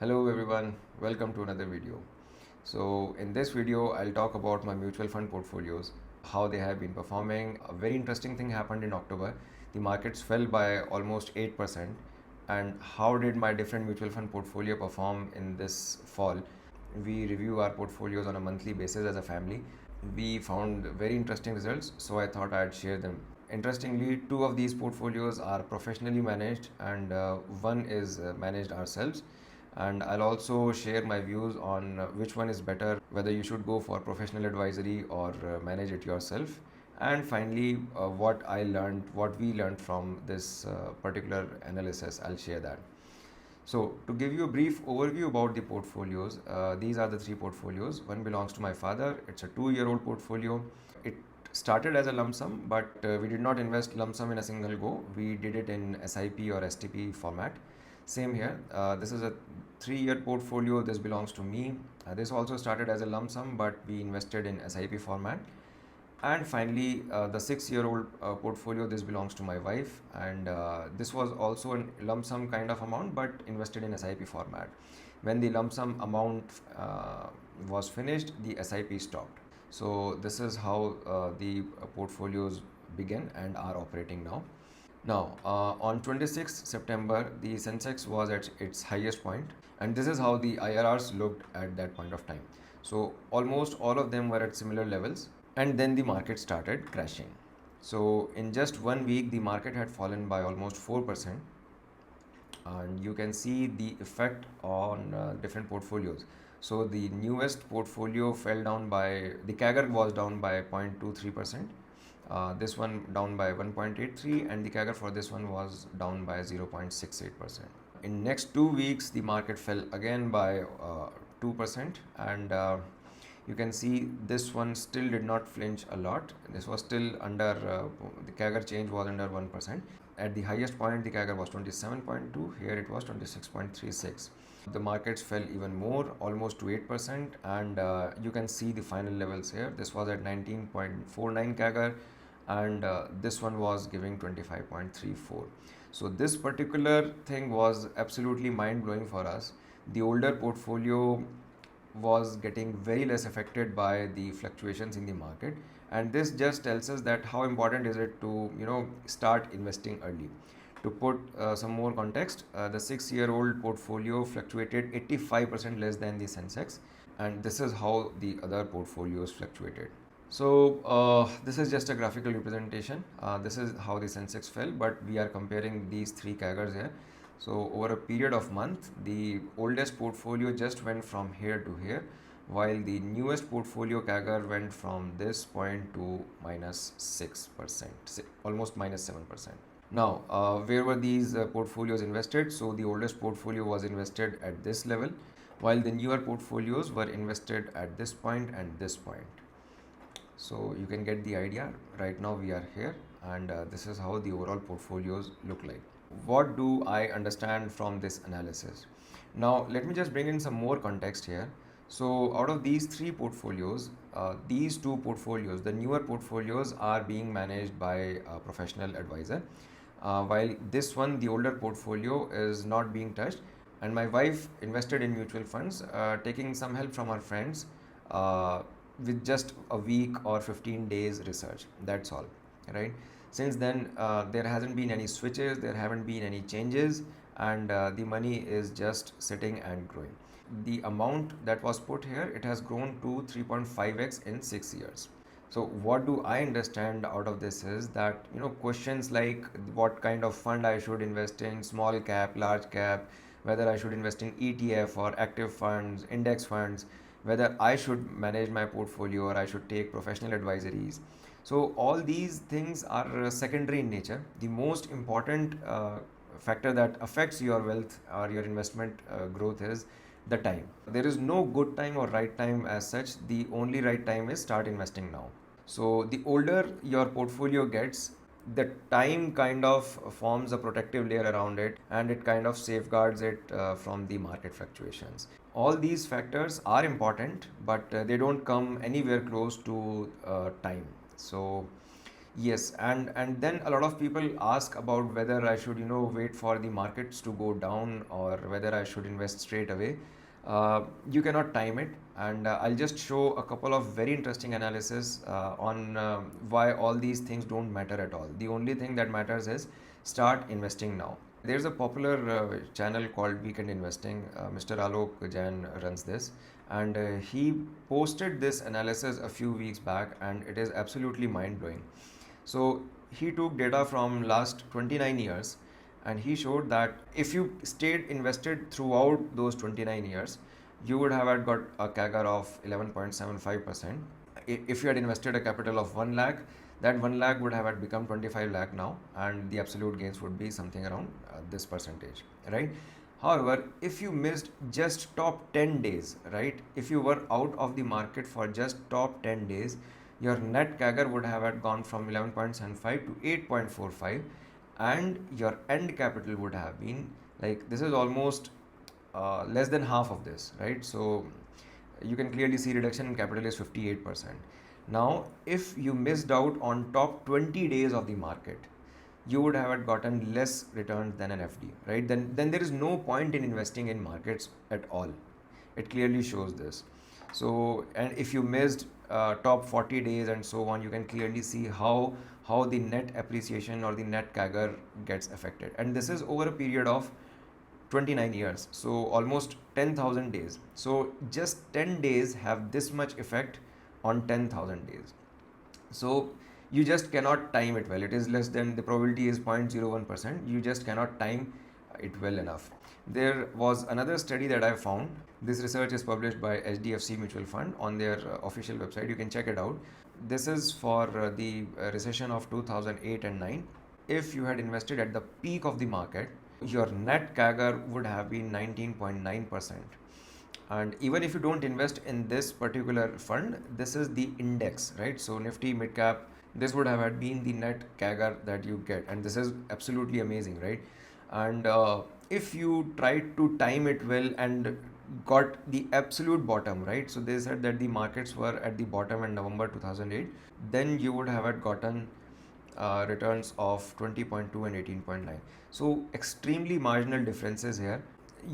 Hello everyone, welcome to another video. So in this video, I'll talk about my mutual fund portfolios, how they have been performing. A very interesting thing happened in October. The markets fell by almost 8%. And how did my different mutual fund portfolio perform in this fall? We review our portfolios on a monthly basis as a family. We found very interesting results, so I thought I'd share them. Interestingly, two of these portfolios are professionally managed, and one is managed ourselves. And I'll also share my views on which one is better, whether you should go for professional advisory or manage it yourself. And finally, what we learned from this particular analysis, I'll share that. So, to give you a brief overview about the portfolios, these are the three portfolios. One belongs to my father, it's a 2-year-old portfolio. It started as a lump sum, but we did not invest lump sum in a single go. We did it in SIP or STP format. Same here. This is a 3-year portfolio. This belongs to me. This also started as a lump sum, but we invested in SIP format. And finally, the 6-year-old portfolio, this belongs to my wife, and this was also a lump sum kind of amount, but invested in SIP format. When the lump sum amount was finished, the SIP stopped. So this is how the portfolios began and are operating now. Now, on 26th September, the Sensex was at its highest point, and this is how the IRRs looked at that point of time. So almost all of them were at similar levels, and then the market started crashing. So in just 1 week, the market had fallen by almost 4%, and you can see the effect on different portfolios. So the newest portfolio fell down by, the CAGR was down by 0.23%. This one down by 1.83, and the CAGR for this one was down by 0.68%. In next 2 weeks, the market fell again by 2%, and you can see this one still did not flinch a lot. This was still under, the CAGR change was under 1%. At the highest point, the CAGR was 27.2, here it was 26.36. The markets fell even more, almost to 8%, and you can see the final levels here. This was at 19.49 CAGR, and this one was giving 25.34. So this particular thing was absolutely mind-blowing for us. The older portfolio was getting very less affected by the fluctuations in the market, and this just tells us that how important is it to start investing early. To put some more context, the 6-year-old portfolio fluctuated 85% less than the Sensex, and this is how the other portfolios fluctuated. So this is just a graphical representation. This is how the Sensex fell, but we are comparing these three CAGRs here. So over a period of month, the oldest portfolio just went from here to here, while the newest portfolio CAGR went from this point to minus 6%, almost minus 7%. Now, where were these portfolios invested? So the oldest portfolio was invested at this level, while the newer portfolios were invested at this point and this point. So you can get the idea. Right now we are here, and this is how the overall portfolios look like. What do I understand from this analysis? Now let me just bring in some more context here. So out of these three portfolios, these two portfolios, the newer portfolios, are being managed by a professional advisor, while this one, the older portfolio, is not being touched. And my wife invested in mutual funds, taking some help from her friends, with just a week or 15 days research. That's all, right? Since then, there hasn't been any switches, there haven't been any changes, and the money is just sitting and growing. The amount that was put here, it has grown to 3.5x in 6 years. So what do I understand out of this is that, questions like what kind of fund I should invest in, small cap, large cap, whether I should invest in ETF or active funds, index funds, whether I should manage my portfolio or I should take professional advisories. So all these things are secondary in nature. The most important factor that affects your wealth or your investment growth is the time. There is no good time or right time as such. The only right time is start investing now. So the older your portfolio gets, the time kind of forms a protective layer around it, and it kind of safeguards it from the market fluctuations. All these factors are important, but they don't come anywhere close to time. So Yes, and then a lot of people ask about whether I should, wait for the markets to go down or whether I should invest straight away. You cannot time it, and I'll just show a couple of very interesting analysis on why all these things don't matter at all. The only thing that matters is start investing now. There's a popular channel called Weekend Investing. Mr. Alok Jain runs this, and he posted this analysis a few weeks back, and it is absolutely mind blowing. So he took data from last 29 years, and he showed that if you stayed invested throughout those 29 years, you would have had got a CAGR of 11.75%. If you had invested a capital of 1 lakh, that 1 lakh would have had become 25 lakh now, and the absolute gains would be something around this percentage, right? However, if you missed just top 10 days, right? If you were out of the market for just top 10 days, your net CAGR would have had gone from 11.75 to 8.45, and your end capital would have been like, this is almost less than half of this, right? So you can clearly see reduction in capital is 58%. Now, if you missed out on top 20 days of the market, you would have gotten less returns than an FD, right? Then there is no point in investing in markets at all. It clearly shows this. So, and if you missed top 40 days and so on, you can clearly see how the net appreciation or the net CAGR gets affected. And this is over a period of 29 years, so almost 10,000 days. So just 10 days have this much effect on 10,000 days. So you just cannot time it well. It is less than, the probability is 0.01%. You just cannot time it well enough. There was another study that I found. This research is published by HDFC Mutual Fund on their official website. You can check it out. This is for the recession of 2008 and 9. If you had invested at the peak of the market, your net CAGR would have been 19.9%. And even if you don't invest in this particular fund, this is the index, right? So Nifty mid cap, this would have had been the net CAGR that you get, and this is absolutely amazing, right? And if you tried to time it well and got the absolute bottom, right? So they said that the markets were at the bottom in November 2008, then you would have had gotten returns of 20.2 and 18.9. So extremely marginal differences here.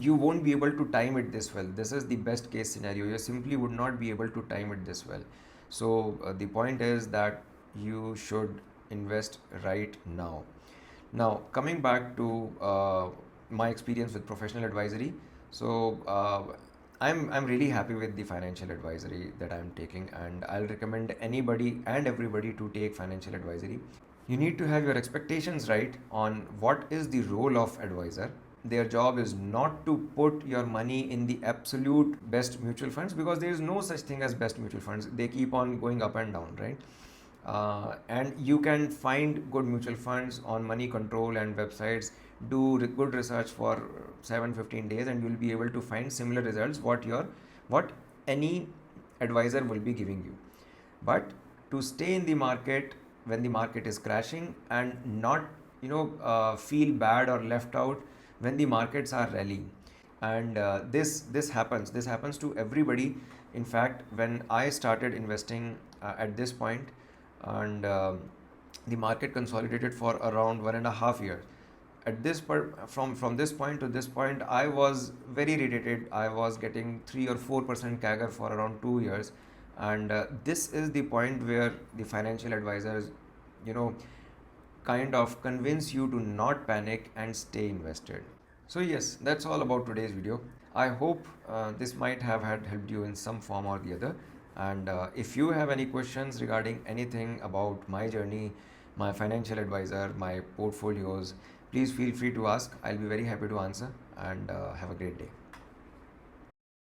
You won't be able to time it this well. This is the best case scenario. You simply would not be able to time it this well. So the point is that you should invest right now. Now coming back to my experience with professional advisory. So I'm really happy with the financial advisory that I'm taking, and I'll recommend anybody and everybody to take financial advisory. You need to have your expectations right on what is the role of advisor. Their job is not to put your money in the absolute best mutual funds, because there is no such thing as best mutual funds. They keep on going up and down, right? And you can find good mutual funds on Money Control and websites. Do good research for 7-15 days, and you'll be able to find similar results what any advisor will be giving you. But to stay in the market when the market is crashing, and not feel bad or left out when the markets are rallying, and this happens to everybody. In fact, when I started investing at this point, and the market consolidated for around 1.5 years, at this from this point to this point, I was very irritated. I was getting 3 or 4% CAGR for around 2 years, and this is the point where the financial advisors, kind of convince you to not panic and stay invested. So yes, that's all about today's video. I hope this might have helped you in some form or the other. And if you have any questions regarding anything about my journey, my financial advisor, my portfolios, please feel free to ask. I'll be very happy to answer, and have a great day.